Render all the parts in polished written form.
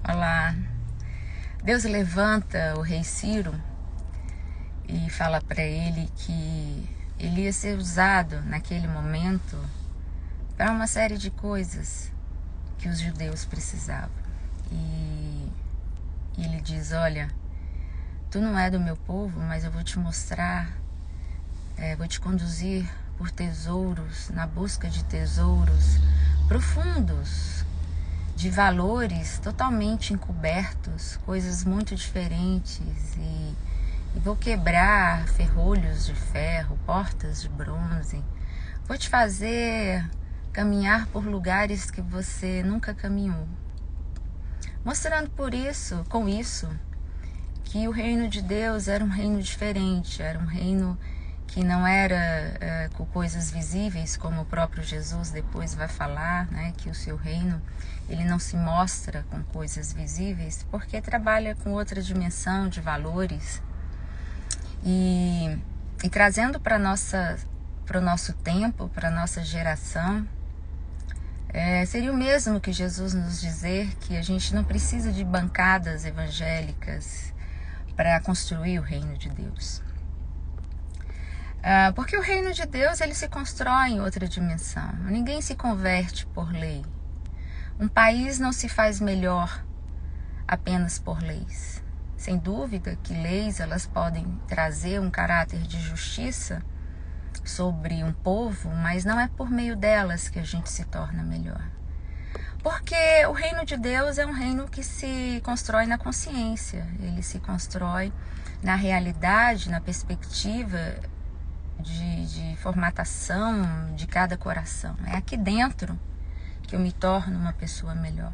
Olá. Deus levanta o rei Ciro e fala para ele que ele ia ser usado naquele momento para uma série de coisas que os judeus precisavam. E ele diz: olha, tu não é do meu povo, mas eu vou te mostrar, vou te conduzir por tesouros, na busca de tesouros profundos, de valores totalmente encobertos, coisas muito diferentes, e vou quebrar ferrolhos de ferro, portas de bronze, vou te fazer caminhar por lugares que você nunca caminhou, mostrando com isso, que o reino de Deus era um reino diferente, era um reino que não era com coisas visíveis, como o próprio Jesus depois vai falar, né, que o seu reino ele não se mostra com coisas visíveis, porque trabalha com outra dimensão de valores. E trazendo para o nosso tempo, para a nossa geração, seria o mesmo que Jesus nos dizer que a gente não precisa de bancadas evangélicas para construir o reino de Deus. Porque o reino de Deus ele se constrói em outra dimensão. Ninguém se converte por lei. Um país não se faz melhor apenas por leis. Sem dúvida que leis elas podem trazer um caráter de justiça sobre um povo, mas não é por meio delas que a gente se torna melhor. Porque o reino de Deus é um reino que se constrói na consciência. Ele se constrói na realidade, na perspectiva de formatação de cada coração. É aqui dentro que eu me torno uma pessoa melhor.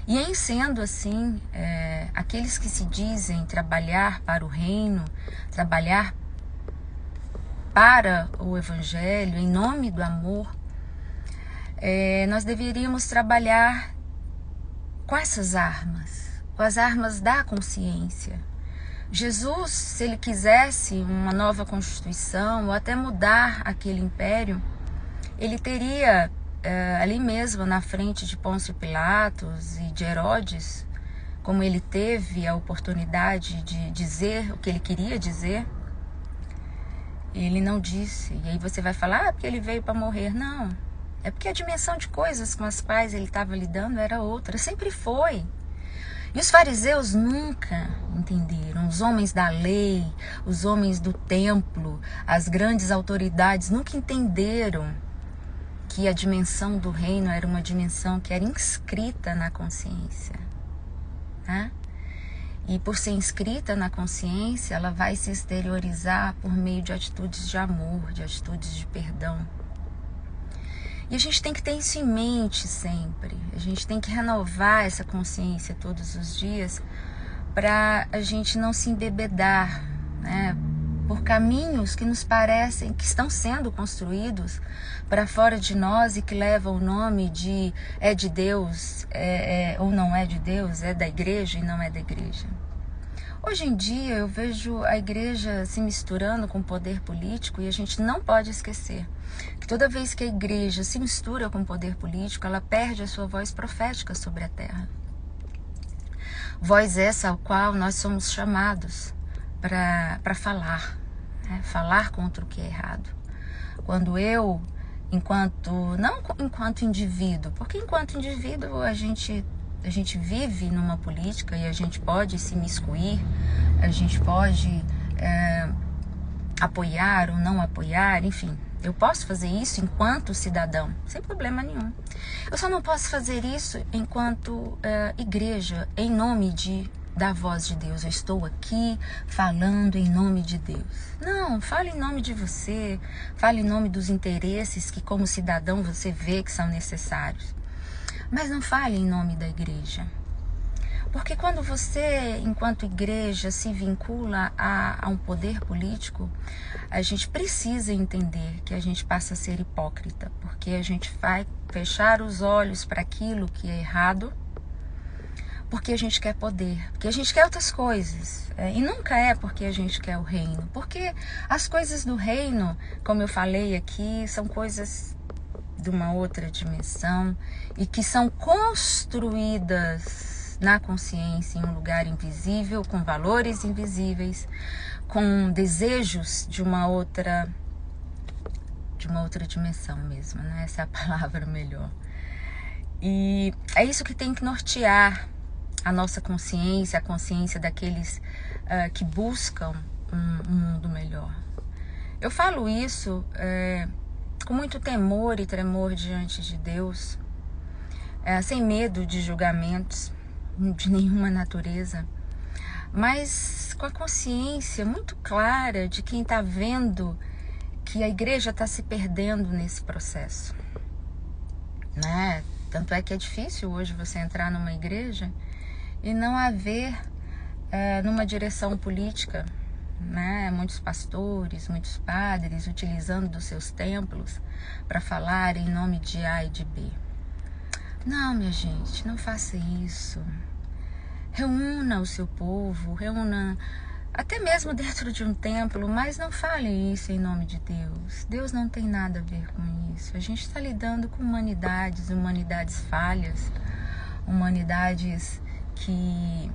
E em sendo assim, aqueles que se dizem trabalhar para o reino, trabalhar para o evangelho, em nome do amor, nós deveríamos trabalhar com essas armas, com as armas da consciência. Jesus, se ele quisesse uma nova constituição ou até mudar aquele império, ele teria ali mesmo na frente de Pôncio Pilatos e de Herodes, como ele teve a oportunidade de dizer o que ele queria dizer, ele não disse. E aí você vai falar, porque ele veio para morrer. Não, é porque a dimensão de coisas com as quais ele estava lidando era outra, sempre foi. E os fariseus nunca entenderam, os homens da lei, os homens do templo, as grandes autoridades nunca entenderam que a dimensão do reino era uma dimensão que era inscrita na consciência, né? E por ser inscrita na consciência, ela vai se exteriorizar por meio de atitudes de amor, de atitudes de perdão. E a gente tem que ter isso em mente sempre. A gente tem que renovar essa consciência todos os dias para a gente não se embebedar, né, por caminhos que nos parecem que estão sendo construídos para fora de nós e que levam o nome de de Deus, ou não é de Deus, é da igreja e não é da igreja. Hoje em dia eu vejo a igreja se misturando com o poder político e a gente não pode esquecer que toda vez que a igreja se mistura com o poder político, ela perde a sua voz profética sobre a terra. Voz essa ao qual nós somos chamados para falar, né? Falar contra o que é errado. Quando eu, não enquanto indivíduo, porque enquanto indivíduo a gente vive numa política e a gente pode se imiscuir, a gente pode apoiar ou não apoiar, enfim. Eu posso fazer isso enquanto cidadão, sem problema nenhum. Eu só não posso fazer isso enquanto igreja, em nome da voz de Deus. Eu estou aqui falando em nome de Deus. Não, fale em nome de você, fale em nome dos interesses que como cidadão você vê que são necessários. Mas não fale em nome da igreja. Porque quando você, enquanto igreja, se vincula a um poder político, a gente precisa entender que a gente passa a ser hipócrita, porque a gente vai fechar os olhos para aquilo que é errado, porque a gente quer poder, porque a gente quer outras coisas. E nunca é porque a gente quer o reino, porque as coisas do reino, como eu falei aqui, são coisas de uma outra dimensão e que são construídas na consciência, em um lugar invisível, com valores invisíveis, com desejos de uma outra dimensão mesmo, né? Essa é a palavra melhor. E é isso que tem que nortear a nossa consciência, a consciência daqueles que buscam um mundo melhor. Eu falo isso com muito temor e tremor diante de Deus, sem medo de julgamentos de nenhuma natureza, mas com a consciência muito clara de quem está vendo que a igreja está se perdendo nesse processo, né? Tanto é que é difícil hoje você entrar numa igreja e não haver numa direção política, né? Muitos pastores, muitos padres utilizando dos seus templos para falar em nome de A e de B. Não, minha gente, não faça isso. Reúna o seu povo, reúna até mesmo dentro de um templo, mas não fale isso em nome de Deus. Deus não tem nada a ver com isso. A gente está lidando com humanidades falhas, humanidades que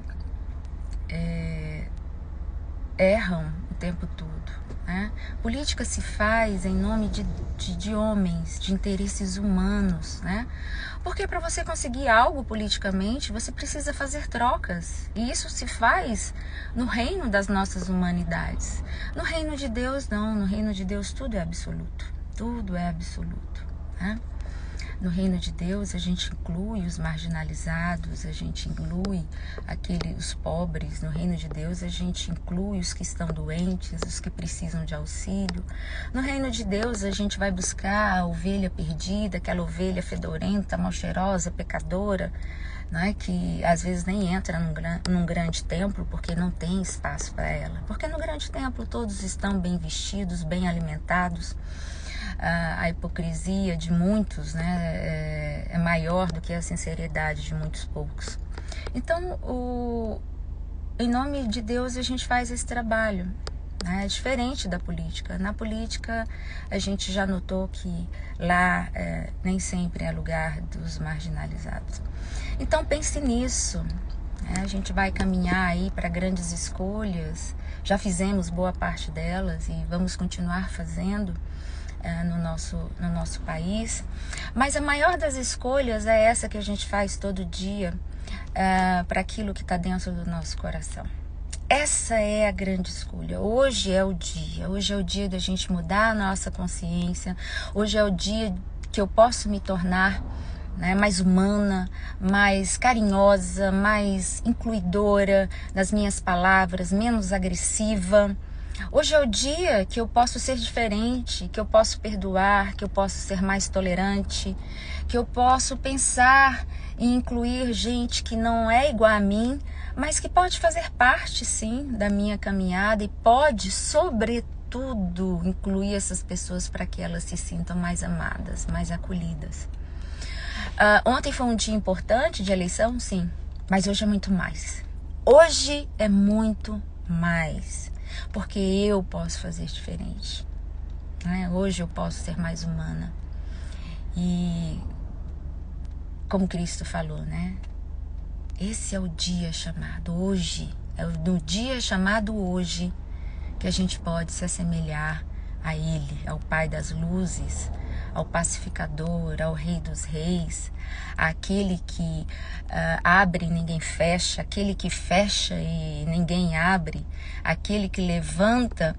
erram o tempo todo, né? Política se faz em nome de homens, de interesses humanos, né? Porque para você conseguir algo politicamente, você precisa fazer trocas. E isso se faz no reino das nossas humanidades. No reino de Deus, não. No reino de Deus, tudo é absoluto. Tudo é absoluto, né? No reino de Deus, a gente inclui os marginalizados, a gente inclui os pobres. No reino de Deus, a gente inclui os que estão doentes, os que precisam de auxílio. No reino de Deus, a gente vai buscar a ovelha perdida, aquela ovelha fedorenta, mal cheirosa, pecadora, né, que às vezes nem entra num grande templo porque não tem espaço para ela. Porque no grande templo todos estão bem vestidos, bem alimentados. A hipocrisia de muitos, né, é maior do que a sinceridade de muitos poucos. Então, em nome de Deus, a gente faz esse trabalho, né? É diferente da política. Na política, a gente já notou que lá nem sempre é lugar dos marginalizados. Então, pense nisso, né? A gente vai caminhar aí para grandes escolhas. Já fizemos boa parte delas e vamos continuar fazendo no nosso país, mas a maior das escolhas é essa que a gente faz todo dia para aquilo que está dentro do nosso coração. Essa é a grande escolha. Hoje é o dia da gente mudar a nossa consciência. Hoje é o dia que eu posso me tornar, né, mais humana, mais carinhosa, mais incluidora nas minhas palavras, menos agressiva. Hoje é o dia que eu posso ser diferente, que eu posso perdoar, que eu posso ser mais tolerante, que eu posso pensar e incluir gente que não é igual a mim, mas que pode fazer parte, sim, da minha caminhada e pode, sobretudo, incluir essas pessoas para que elas se sintam mais amadas, mais acolhidas. Ontem foi um dia importante de eleição, sim, mas hoje é muito mais. Hoje é muito mais. Porque eu posso fazer diferente, né? Hoje eu posso ser mais humana. E como Cristo falou, né? Esse é o dia chamado hoje. É no dia chamado hoje que a gente pode se assemelhar a Ele, ao Pai das luzes, ao pacificador, ao Rei dos reis, àquele que abre e ninguém fecha, aquele que fecha e ninguém abre, aquele que levanta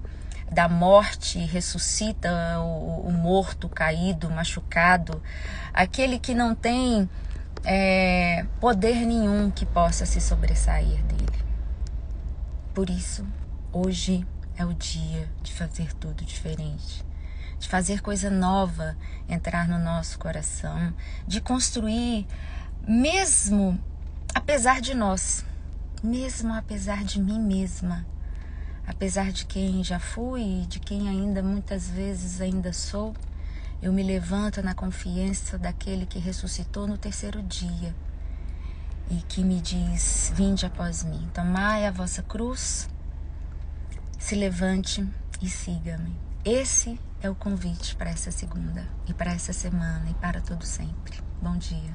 da morte e ressuscita o morto, caído, machucado, aquele que não tem poder nenhum que possa se sobressair dele. Por isso, hoje é o dia de fazer tudo diferente, de fazer coisa nova entrar no nosso coração, de construir, mesmo apesar de nós, mesmo apesar de mim mesma, apesar de quem já fui e de quem ainda muitas vezes ainda sou, eu me levanto na confiança daquele que ressuscitou no terceiro dia e que me diz: vinde após mim, tomai a vossa cruz, se levante e siga-me. Esse é o convite para essa segunda e para essa semana e para todo sempre. Bom dia.